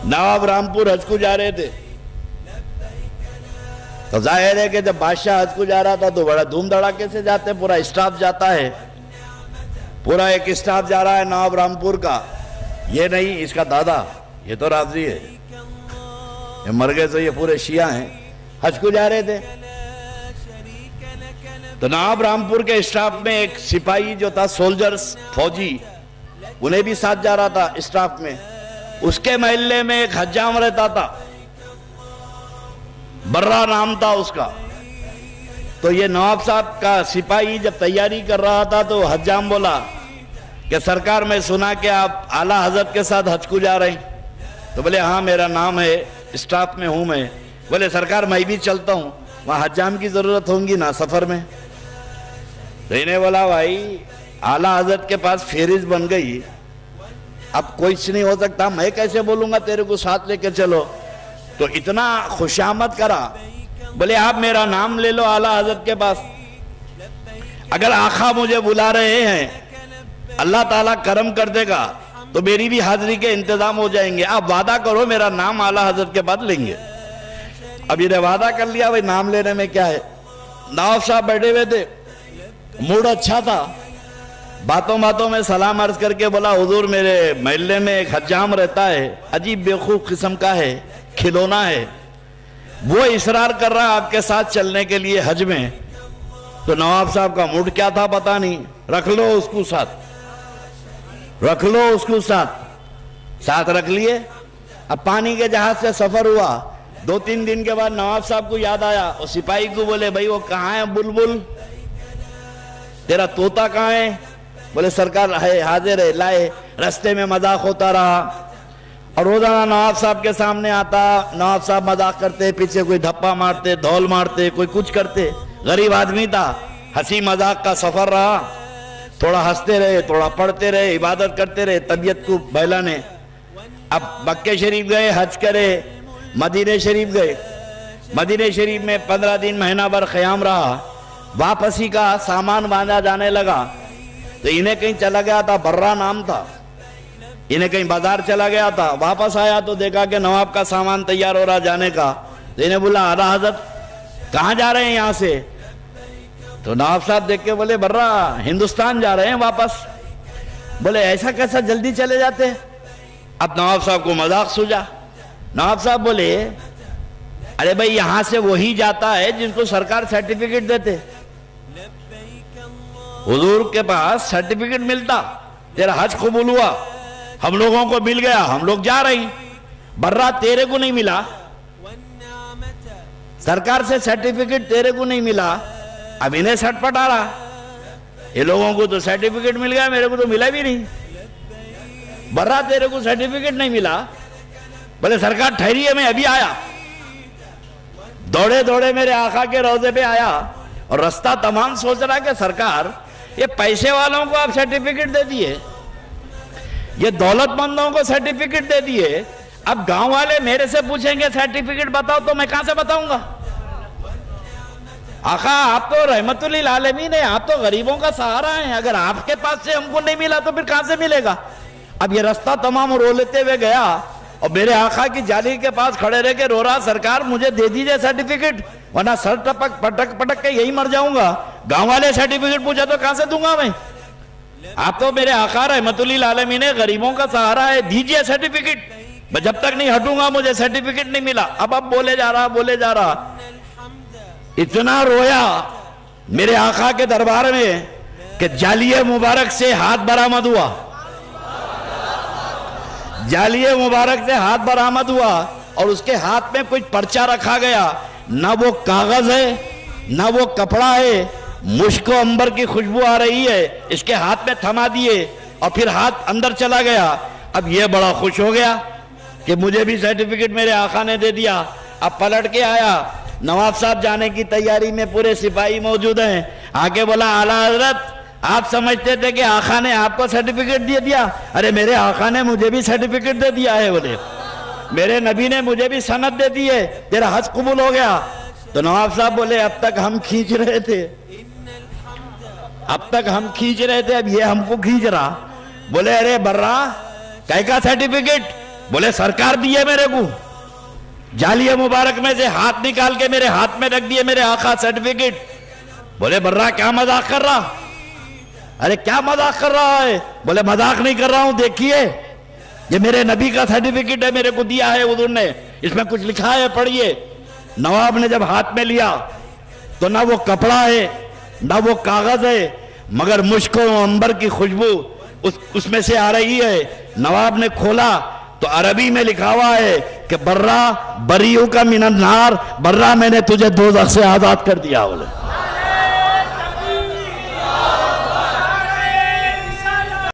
نواب رامپور حج کو جا رہے تھے، تو ظاہر ہے کہ جب بادشاہ حج کو جا رہا تھا تو بڑا دھوم دھڑاکے سے جاتے، پورا اسٹاف جاتا ہے، پورا ایک اسٹاف جا رہا ہے نواب رامپور کا۔ یہ نہیں اس کا دادا، یہ تو رافضی ہے، یہ مر گئے تو یہ پورے شیعہ ہیں، حج کو جا رہے تھے۔ تو نواب رامپور کے اسٹاف میں ایک سپاہی جو تھا، سولجرز، فوجی، انہیں بھی ساتھ جا رہا تھا اسٹاف میں۔ اس کے محلے میں ایک حجام رہتا تھا، برہ نام تھا اس کا۔ تو یہ نواب صاحب کا سپاہی جب تیاری کر رہا تھا تو حجام بولا کہ سرکار میں سنا کہ آپ اعلیٰ حضرت کے ساتھ حج کو جا رہے ہیں۔ تو بولے ہاں میرا نام ہے، اسٹاف میں ہوں میں۔ بولے سرکار میں بھی چلتا ہوں، وہاں حجام کی ضرورت ہوں گی نا سفر میں۔ تو انہیں بولا بھائی اعلیٰ حضرت کے پاس فہرست بن گئی، اب کچھ نہیں ہو سکتا، میں کیسے بولوں گا تیرے کو ساتھ لے کے چلو۔ تو اتنا خوشامد کرا، بولے آپ میرا نام لے لو اعلیٰ حضرت کے پاس، اگر آقا مجھے بلا رہے ہیں اللہ تعالیٰ کرم کر دے گا تو میری بھی حاضری کے انتظام ہو جائیں گے، آپ وعدہ کرو میرا نام اعلیٰ حضرت کے بعد لیں گے۔ اب یہ وعدہ کر لیا، بھائی نام لینے میں کیا ہے۔ نواب صاحب بیٹھے ہوئے تھے، موڈ اچھا تھا، باتوں باتوں میں سلام عرض کر کے بولا حضور میرے محلے میں ایک حجام رہتا ہے، عجیب بیوقوف قسم کا ہے، کھلونا ہے، وہ اصرار کر رہا ہے آپ کے ساتھ چلنے کے لیے حج میں۔ تو نواب صاحب کا موڈ کیا تھا پتہ نہیں، رکھ لو اس کو ساتھ، رکھ لو اس کو ساتھ رکھ لیے۔ اب پانی کے جہاز سے سفر ہوا، 2-3 دن کے بعد نواب صاحب کو یاد آیا، اور سپاہی کو بولے بھائی وہ کہاں ہے بلبل، تیرا طوطا کہاں ہے؟ بولے سرکار ہے، حاضر ہے، لائے۔ رستے میں مذاق ہوتا رہا، اور روزانہ نواب صاحب کے سامنے آتا، نواب صاحب مذاق کرتے، پیچھے کوئی دھپا مارتے، دھول مارتے، کوئی کچھ کرتے۔ غریب آدمی تھا، ہنسی مذاق کا سفر رہا، تھوڑا ہنستے رہے، تھوڑا پڑھتے رہے، عبادت کرتے رہے، طبیعت کو بہلانے۔ اب مکہ شریف گئے، حج کرے، مدینہ شریف گئے، مدینہ شریف میں 15 دن مہینہ بھر قیام رہا، واپسی کا سامان باندھا جانے لگا۔ تو انہیں کہیں چلا گیا تھا، برہ نام تھا، انہیں کہیں بازار چلا گیا تھا، واپس آیا تو دیکھا کہ نواب کا سامان تیار ہو رہا جانے کا۔ تو انہیں بولا اعلیٰ حضرت کہاں جا رہے ہیں یہاں سے؟ تو نواب صاحب دیکھ کے بولے برہ ہندوستان جا رہے ہیں واپس۔ بولے ایسا کیسا جلدی چلے جاتے؟ اب نواب صاحب کو مذاق سوجا۔ نواب صاحب بولے ارے بھائی یہاں سے وہی جاتا ہے جس کو سرکار سرٹیفکیٹ دیتے، حضور کے پاس سرٹیفکیٹ ملتا، تیرا حج قبول ہوا، ہم لوگوں کو مل گیا، ہم لوگ جا رہے ہیں، برہ تیرے کو نہیں ملا، سرکار سے سرٹیفکیٹ تیرے کو نہیں ملا۔ اب انہیں سٹ پٹ آ رہا، یہ لوگوں کو تو سرٹیفکیٹ مل گیا، میرے کو تو ملا بھی نہیں، برہ تیرے کو سرٹیفکیٹ نہیں ملا۔ بولے سرکار ٹھہریے میں ابھی آیا۔ دوڑے دوڑے میرے آقا کے روضے پہ آیا، اور رستہ تمام سوچ رہا کہ سرکار یہ پیسے والوں کو آپ سرٹیفکیٹ دے دیے، یہ دولت مندوں کو سرٹیفکیٹ دے دیے، اب گاؤں والے میرے سے پوچھیں گے سرٹیفکیٹ بتاؤ تو میں کہاں سے بتاؤں گا؟ آقا آپ تو رحمت للعالمین ہیں، آپ تو غریبوں کا سہارا ہیں، اگر آپ کے پاس سے ہم کو نہیں ملا تو پھر کہاں سے ملے گا؟ اب یہ رستہ تمام رو لیتے ہوئے گیا، اور میرے آقا کی جالی کے پاس کھڑے رہ کے رو رہا سرکار مجھے دے دیجئے سرٹیفکیٹ، ورنہ سر پٹک پٹک کے یہی مر جاؤں گا۔ گاؤں والے سرٹیفکیٹ پوچھا تو کہاں سے دوں گا میں؟ آپ تو میرے آقا رحمت للعالمین غریبوں کا سہارا ہے، دیجئے سرٹیفکیٹ، میں جب تک نہیں ہٹوں گا مجھے سرٹیفکیٹ نہیں ملا۔ اب بولے جا رہا، اتنا رویا میرے آقا کے دربار میں کہ جالیہ مبارک سے ہاتھ برآمد ہوا، جالیہ مبارک سے ہاتھ برآمد ہوا، اور اس کے ہاتھ میں کچھ پرچہ رکھا گیا، نہ وہ کاغذ ہے نہ وہ کپڑا ہے، مشک و عنبر کی خوشبو آ رہی ہے، اس کے ہاتھ میں تھما دیے، اور پھر ہاتھ اندر چلا گیا۔ اب یہ بڑا خوش ہو گیا کہ مجھے بھی سرٹیفکیٹ میرے آقا نے دے دیا۔ اب پلٹ کے آیا، نواب صاحب جانے کی تیاری میں پورے سپاہی موجود ہیں، آگے بولا اعلیٰ حضرت آپ سمجھتے تھے کہ آقا نے آپ کو سرٹیفکیٹ دے دیا، ارے میرے آقا نے مجھے بھی سرٹیفکیٹ دے دیا ہے، بولے میرے نبی نے مجھے بھی سند دے دی ہے، تیرا حج قبول ہو گیا۔ تو نواب صاحب بولے اب تک ہم کھینچ رہے تھے، اب یہ ہم کو کھینچ رہا۔ بولے ارے برہ کہے کا سرٹیفکیٹ؟ بولے سرکار دیے میرے کو، جالیہ مبارک میں سے ہاتھ نکال کے میرے ہاتھ میں رکھ دیے میرے آقا سرٹیفکیٹ۔ بولے برا کیا مذاق کر رہا؟ ارے کیا مذاق کر رہا ہے؟ بولے مذاق نہیں کر رہا ہوں، دیکھیے یہ میرے نبی کا سرٹیفکیٹ ہے، میرے کو دیا ہے حضور نے، اس میں کچھ لکھا ہے، پڑھیے۔ نواب نے جب ہاتھ میں لیا تو نہ وہ کپڑا ہے نہ وہ کاغذ ہے، مگر مشک و عنبر کی خوشبو اس میں سے آ رہی ہے۔ نواب نے کھولا تو عربی میں لکھا ہوا ہے کہ برا بریوں کا من النار، برا میں نے تجھے دوزخ سے آزاد کر دیا۔ بولے